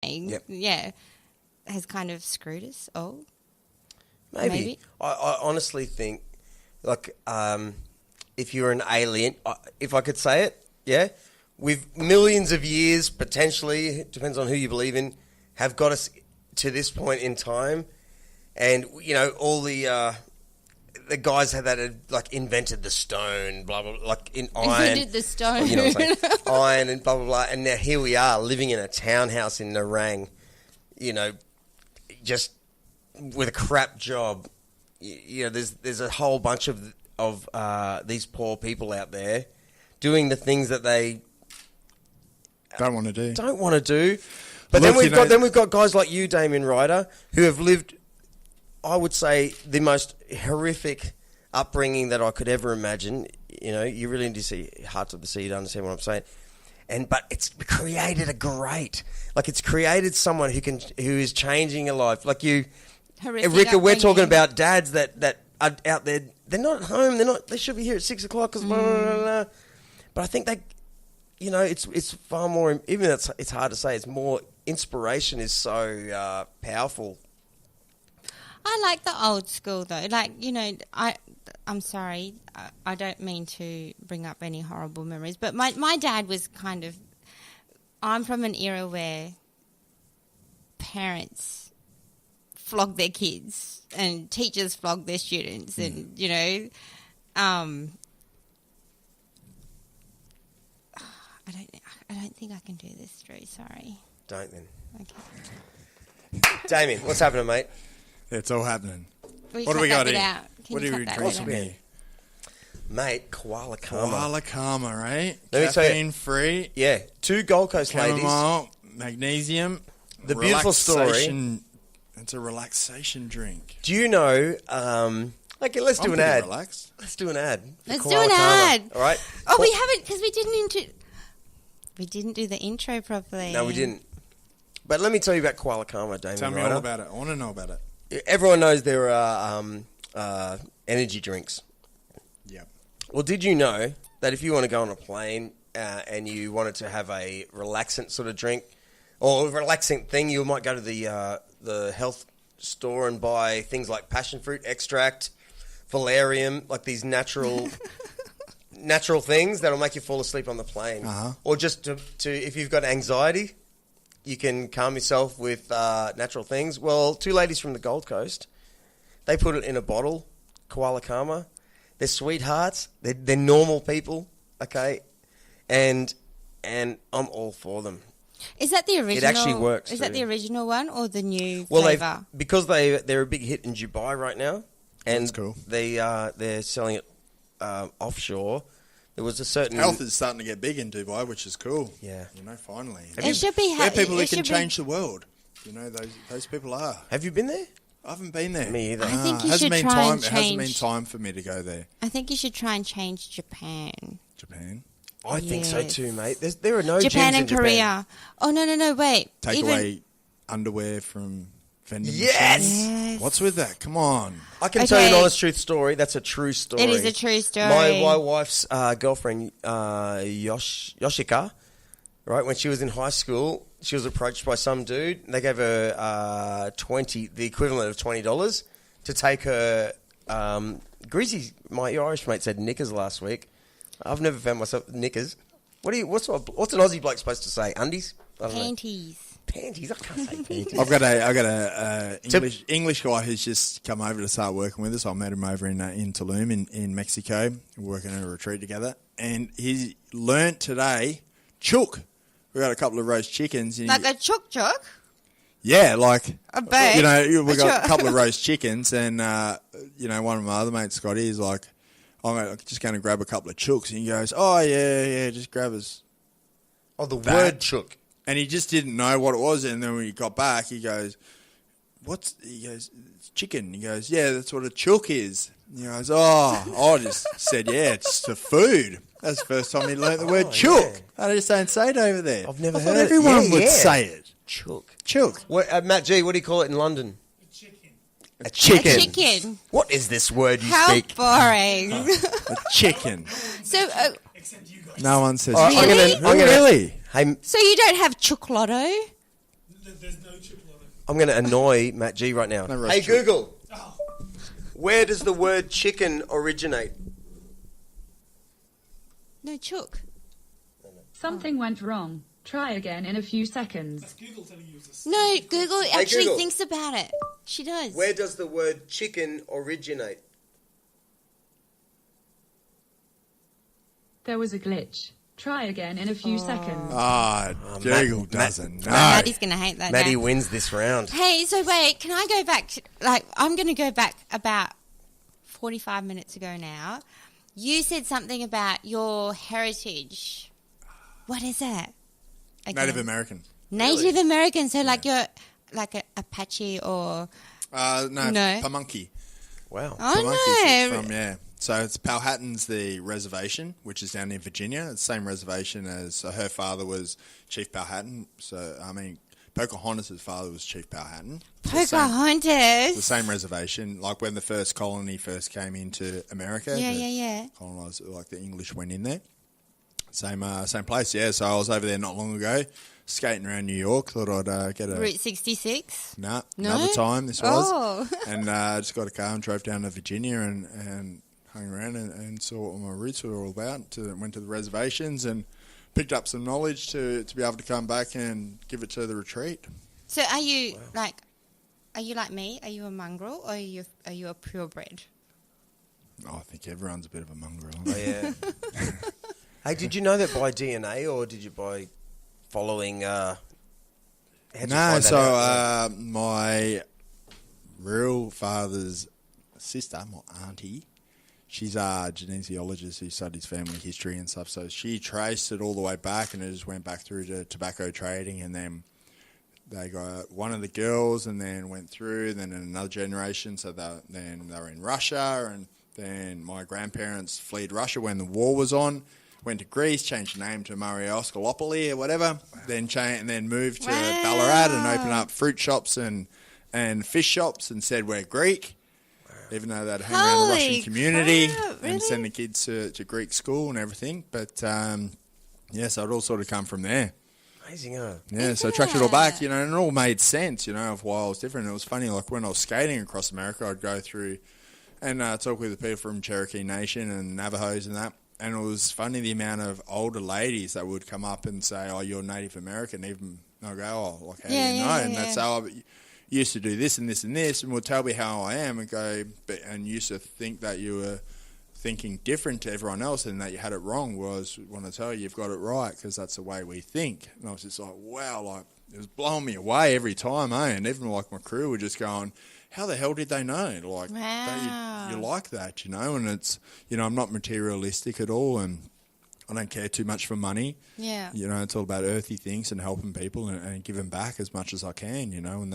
saying, has kind of screwed us all. Maybe. I honestly think, like, if you're an alien, if I could say it, with millions of years, potentially, it depends on who you believe in, have got us to this point in time. And, you know, all the guys that had, like, invented the stone, blah, blah, blah, like, in iron. Invented the stone. You know what I'm saying? Iron and blah, blah, blah. And now here we are, living in a townhouse in Nerang, you know, just with a crap job. You know, there's a whole bunch of these poor people out there doing the things that they don't want to do. But look, then we've got guys like you, Damien Rider, who have lived, I would say, the most horrific upbringing that I could ever imagine. You know, you really need to see Hearts of the Sea to understand what I'm saying. But it's created it's created someone who is changing a life. Like you, horrific Rika, upbringing. we're talking about dads that are out there. They're not at home. They should be here at 6 o'clock. Cause blah, blah, blah. But I think it's far more. Even though it's hard to say. It's more inspiration is so powerful. I like the old school though. Like, you know, I'm sorry, I don't mean to bring up any horrible memories, but my dad was kind of. I'm from an era where parents flog their kids and teachers flog their students, and you know, I don't think I can do this, Drew. Sorry. Don't then. Okay. Damien, what's happening, mate? It's all happening. What do we got here? What are we drinking here? Mate, Koala Karma. Koala Karma, right? Let me tell you. Caffeine free. Yeah, 2 Gold Coast chamomile, ladies. Magnesium. The beautiful story. It's a relaxation drink. Do you know? Let's do an ad. Relaxed. Let's do an ad. Let's do an ad. All right. Oh, we haven't because we didn't do the intro properly. No, we didn't. But let me tell you about Koala Karma, Damien. Tell me all about it. I want to know about it. Everyone knows there are energy drinks. Yep. Well, did you know that if you want to go on a plane and you wanted to have a relaxant sort of drink or a relaxing thing, you might go to the health store and buy things like passion fruit extract, valerian, like these natural things that'll make you fall asleep on the plane. Uh-huh. Or just to if you've got anxiety, you can calm yourself with natural things. Well, 2 ladies from the Gold Coast, they put it in a bottle, Koala Karma. They're sweethearts. They're normal people, okay? And I'm all for them. Is that the original? It actually works. Is that the original one or the new flavour? Well, because they're a big hit in Dubai right now, and that's cool. They're selling it offshore. There was a certain health is starting to get big in Dubai, which is cool. Yeah, you know, finally. It should be. They're people who can change the world. You know, those people are. Have you been there? I haven't been there. Me either. I think you should try and change. It hasn't been time for me to go there. I think you should try and change Japan. Japan? I think so too, mate. There are no Japan gyms and in Korea. Japan. Oh no, wait. Take away underwear from vending yes! machines. What's with that? Come on. I can tell you an honest truth story. That's a true story. It is a true story. My wife's girlfriend, Yoshika, right, when she was in high school, she was approached by some dude. They gave her the equivalent of $20 to take her. Greasy, my Irish mate said knickers last week. I've never found myself knickers. What's an Aussie bloke supposed to say? Undies? Panties. Panties. I can't say panties. I've got a English guy who's just come over to start working with us. I met him over in Tulum in Mexico. We're working on a retreat together, and he learnt today chook. We got a couple of roast chickens. Like a chook? Yeah, like a bird. You know, we got a couple of roast chickens, and one of my other mates, Scotty, is like, I'm just going to grab a couple of chooks, and he goes, "Oh yeah, just grab us." Oh, the word chook. And he just didn't know what it was, and then when he got back, he goes, He goes, "It's chicken." He goes, "Yeah, that's what a chook is." And he goes, "Oh," I just said, "Yeah, it's the food." That's the first time he learnt the word chook. Yeah. I just don't say it over there. I've never heard it. Everyone would say it. Chook. Mattg, what do you call it in London? A chicken. What is this word you speak? How boring. A chicken. So, no one says really? Really? Hey, so you don't have chocolate? There's no triple on it. I'm going to annoy Mattg right now. No Hey, rest Google. Oh. Where does the word chicken originate? No, chook. Something went wrong. Try again in a few seconds. That's Google telling you this. No, Google actually Google. thinks about it. She does. Where does the word chicken originate? There was a glitch. Try again in a few seconds. Google doesn't know. Maddie's going to hate that Maddie now. wins this round. Hey, so wait, can I go back to, I'm going to go back about 45 minutes ago now. You said something about your heritage. What is that? Again. Native American. Native American, so like you're like a Apache or... No, No. Pamunkey. Wow. Oh, Pamunkeys no. it's from, yeah. So it's Powhatan's the reservation, which is down in Virginia. It's the same reservation as her father was Chief Powhatan. So, I mean, Pocahontas' father was Chief Powhatan. Pocahontas. The same reservation, like when the first colony first came into America. Yeah. Colonized, like the English went in there. Same place, yeah. So I was over there not long ago, skating around New York. Thought I'd get a... Route 66? No, No? another time this was. Oh. And just got a car and drove down to Virginia and hung around and saw what my roots were all about. Went to the reservations and picked up some knowledge to be able to come back and give it to the retreat. So are you like me? Are you a mongrel or are you a purebred? Oh, I think everyone's a bit of a mongrel. Oh, yeah. Hey, did you know that by DNA or did you by following... how'd you find that out? My real father's sister, my auntie, she's a genesiologist who studies family history and stuff. So she traced it all the way back, and it just went back through to tobacco trading, and then they got one of the girls, and then went through, then in another generation. So then they were in Russia, and then my grandparents fled Russia when the war was on. Went to Greece, changed the name to Marioscolopoli or whatever, then moved to Ballarat and opened up fruit shops and fish shops and said we're Greek, even though they'd hang around the Russian community and send the kids to Greek school and everything. But, so it all sort of come from there. Amazing, huh? Yeah, so I tracked it all back, and it all made sense, of why I was different. It was funny, like when I was skating across America, I'd go through and talk with the people from Cherokee Nation and Navajos and that. And it was funny the amount of older ladies that would come up and say, "Oh, you're Native American." Even I'll go, "Oh, like how do you know?" And they'd say, "Oh, but you used to do this and this and this," and would tell me how I am, and go, and used to think that you were thinking different to everyone else, and that you had it wrong. Was want to tell you, you've got it right because that's the way we think. And I was just like, wow, like it was blowing me away every time, And even like my crew were just going, how the hell did they know? Like, wow. you like that, And it's, I'm not materialistic at all, and I don't care too much for money. Yeah. It's all about earthy things and helping people and giving back as much as I can, and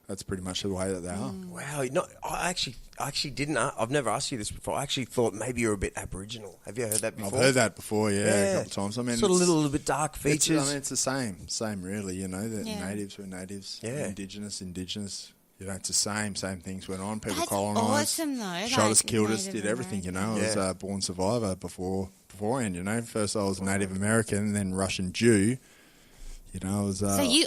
that's pretty much the way that they are. Wow. No, I actually didn't. I've never asked you this before. I actually thought maybe you're a bit Aboriginal. Have you heard that before? I've heard that before, a couple of times. I mean, sort of little bit dark features. It's the same really, The natives were natives, indigenous. It's the same things went on. People That's colonised, awesome, though. shot us, like killed us, Native did everything. American. I was a born survivor beforehand. First I was Native American, then Russian Jew. I was. So you're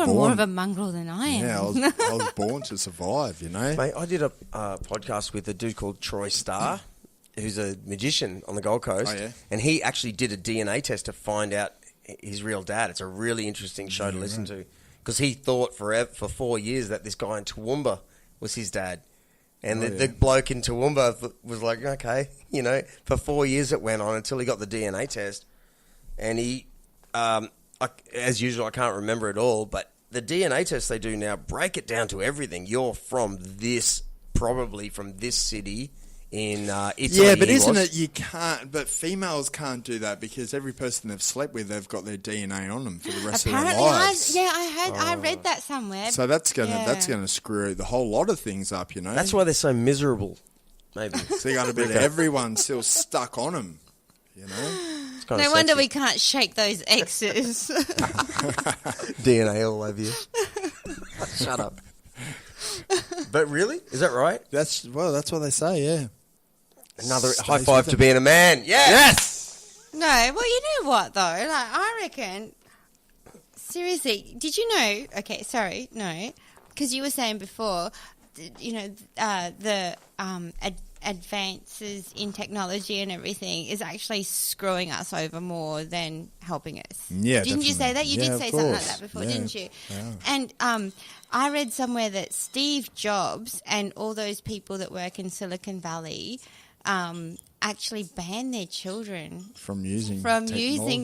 born, more of a mongrel than I am. Yeah, I was born to survive. Mate, I did a podcast with a dude called Troy Starr, who's a magician on the Gold Coast. Oh, yeah? And he actually did a DNA test to find out his real dad. It's a really interesting show to listen to. Because he thought for 4 years that this guy in Toowoomba was his dad. And the bloke in Toowoomba was like, okay, for 4 years it went on until he got the DNA test. And he, as usual, I can't remember it all, but the DNA tests they do now break it down to everything. You're probably from this city in Italy. Yeah, but isn't it, you can't, but females can't do that because every person they've slept with, they've got their DNA on them for the rest of their lives. I read that somewhere. So that's gonna screw the whole lot of things up, That's why they're so miserable, maybe. So you got a bit of everyone still stuck on them, No wonder we can't shake those X's. DNA all over you. Shut up. But really? Is that right? That's what they say, yeah. Another high five to being a man. Yes! No, well, you know what, though? Like, I reckon seriously, did you know? Okay, sorry, no, because you were saying before, the advances in technology and everything is actually screwing us over more than helping us. Yeah, didn't you say that? You did of say something like course. that before, Yeah. didn't you? Yeah. And I read somewhere that Steve Jobs and all those people that work in Silicon Valley actually ban their children From using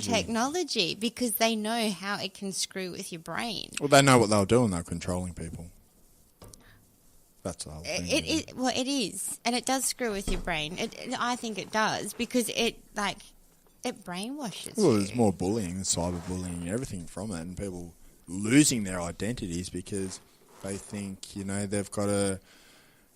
technology because they know how it can screw with your brain. Well, they know what they're doing. They're controlling people. That's the whole thing. It is, and it does screw with your brain. I think it does because it brainwashes you. Well, there's more bullying, cyberbullying, everything from it, and people losing their identities because they think, they've got to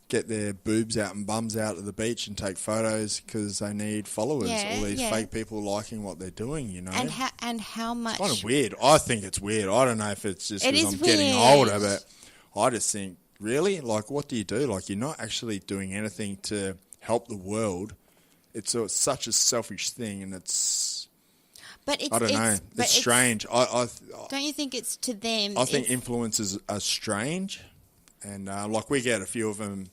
get their boobs out and bums out at the beach and take photos because they need followers. All these fake people liking what they're doing, And how much... It's kind of weird. I think it's weird. I don't know if it's just because I'm weird. getting older, but I just think, really? Like, what do you do? Like, you're not actually doing anything to help the world. It's such a selfish thing, and it's... But I don't know. It's strange. Don't you think it's to them? I think influencers are strange, and we get a few of them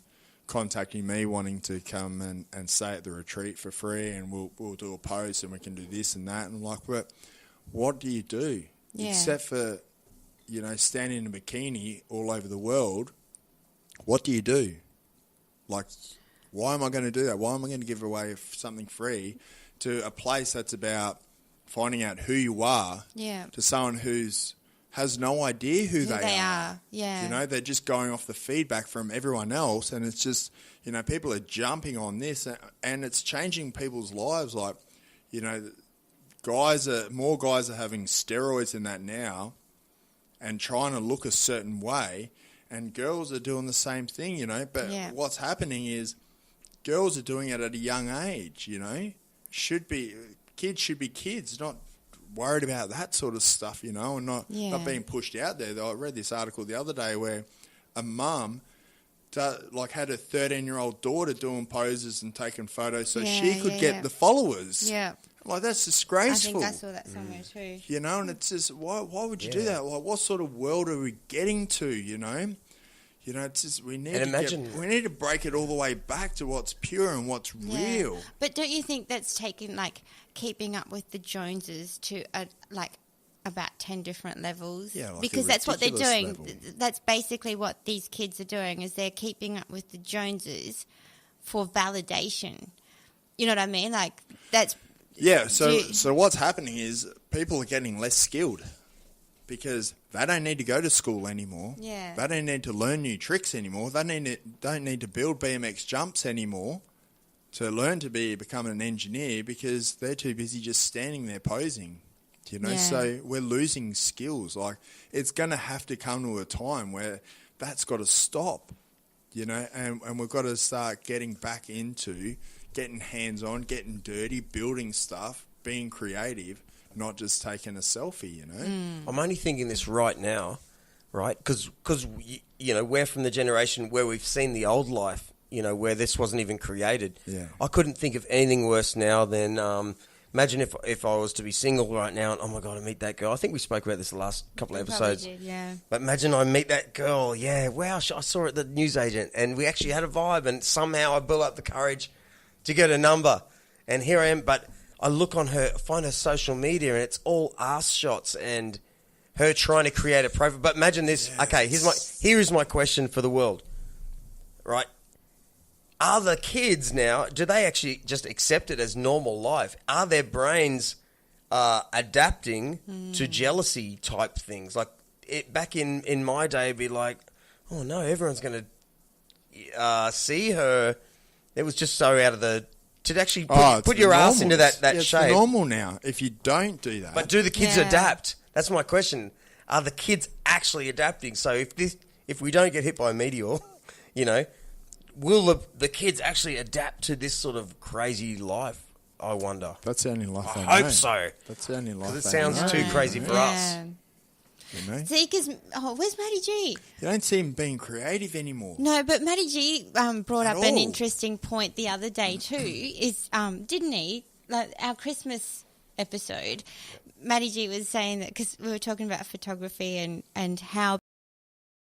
contacting me wanting to come and stay at the retreat for free, and we'll do a post and we can do this and that. And I'm like, but what do you do? Yeah. Except for, standing in a bikini all over the world, what do you do? Like, why am I going to do that? Why am I going to give away something free to a place that's about finding out who you are to someone has no idea who they are? Yeah. They're just going off the feedback from everyone else, and it's just, people are jumping on this, and it's changing people's lives. Like, more guys are having steroids in that now and trying to look a certain way, and girls are doing the same thing, But what's happening is girls are doing it at a young age, Kids should be kids, not worried about that sort of stuff, and not being pushed out there. I read this article the other day where a mum had a 13-year-old daughter doing poses and taking photos so she could get the followers. Yeah. Like, that's disgraceful. I think I saw that somewhere too. And it's just, why would you do that? Like, what sort of world are we getting to, it's just, we need to break it all the way back to what's pure and what's real. But don't you think that's taken, keeping up with the Joneses to, about 10 different levels? Yeah, because that's what they're doing. Level. That's basically what these kids are doing, is they're keeping up with the Joneses for validation. You know what I mean? That's... Yeah, so what's happening is people are getting less skilled because they don't need to go to school anymore. Yeah. They don't need to learn new tricks anymore. They don't need to build BMX jumps anymore to learn to become an engineer because they're too busy just standing there posing. So we're losing skills. Like, it's going to have to come to a time where that's got to stop, and we've got to start getting back into getting hands-on, getting dirty, building stuff, being creative, not just taking a selfie, I'm only thinking this right now, right? Because we're from the generation where we've seen the old life, where this wasn't even created. Yeah. I couldn't think of anything worse now than imagine if I was to be single right now and, oh my God, I meet that girl. I think we spoke about this the last couple of episodes. Did, yeah. But imagine I meet that girl. Yeah, wow, I saw it at the newsagent and we actually had a vibe and somehow I built up the courage to get a number. And here I am, but I look on her, find her social media and it's all ass shots and her trying to create a profile. But imagine this. Yes. Okay, here is my question for the world. Right? Are the kids now, do they actually just accept it as normal life? Are their brains adapting to jealousy type things? Like, back in my day, it'd be like, oh no, everyone's going to see her. It was just so out of the... To actually put your ass into that shape. It's normal now if you don't do that. But do the kids adapt? That's my question. Are the kids actually adapting? So if we don't get hit by a meteor, will the kids actually adapt to this sort of crazy life? I wonder. That's the only life I hope so. That's the only life. Because it sounds too crazy for us. See, because where's Mattg? You don't see him being creative anymore. No, but Mattg brought up an interesting point the other day too. Is didn't he? Like our Christmas episode, Mattg was saying that because we were talking about photography and how